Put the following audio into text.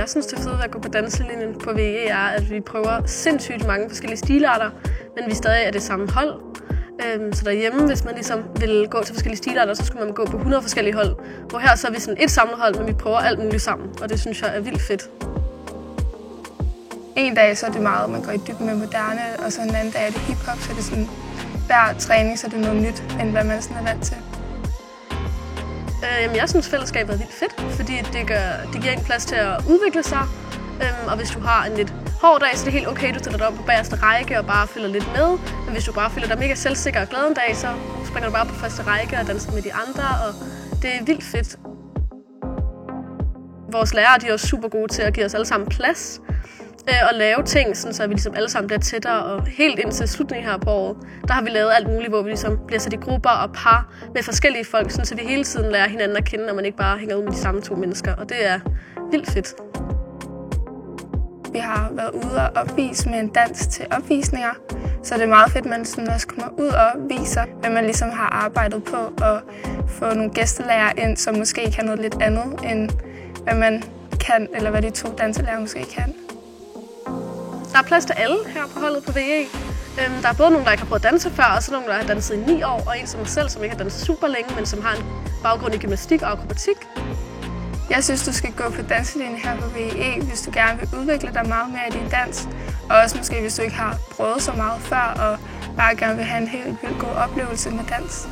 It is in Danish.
Jeg synes, det fede ved at gå på danselinjen på VE er, at vi prøver sindssygt mange forskellige stilarter, men vi stadig er det samme hold. Så derhjemme, hvis man ligesom vil gå til forskellige stilarter, så skulle man gå på 100 forskellige hold. Hvor her så er vi sådan et samlet hold, men vi prøver alt muligt sammen, og det synes jeg er vildt fedt. En dag så er det meget, man går i dybden med moderne, og så en anden dag er det hiphop, så det er sådan, hver træning så er det noget nyt, end hvad man sådan er vant til. Jeg synes, fællesskabet er vildt fedt, fordi det giver en plads til at udvikle sig. Og hvis du har en lidt hård dag, så er det helt okay, du stiller dig op på bagerste række og bare følger lidt med. Men hvis du bare føler dig mega selvsikker og glad en dag, så springer du bare på første række og danser med de andre, og det er vildt fedt. Vores lærere de er også super gode til at give os alle sammen plads og lave ting, sådan, så vi ligesom alle sammen bliver tættere. Og helt indtil slutningen her på året, der har vi lavet alt muligt, hvor vi ligesom bliver sat i grupper og par med forskellige folk, sådan, så vi hele tiden lærer hinanden at kende, og man ikke bare hænger ud med de samme 2 mennesker. Og det er vildt fedt. Vi har været ude og opvise med en dans til opvisninger, så det er meget fedt, at man sådan også kommer ud og viser, hvad man ligesom har arbejdet på, og få nogle gæstelærere ind, som måske kan noget lidt andet, end hvad man kan, eller hvad de 2 danselærere måske kan. Der er plads til alle her på holdet på VE. Der er både nogle, der ikke har prøvet at danse før, og så nogle, der har danset i 9 år, og en som mig selv, som ikke har danset super længe, men som har en baggrund i gymnastik og akrobatik. Jeg synes, du skal gå på danselinjen her på VE, hvis du gerne vil udvikle dig meget mere i din dans. Og også måske, hvis du ikke har prøvet så meget før, og bare gerne vil have en helt vildt god oplevelse med dans.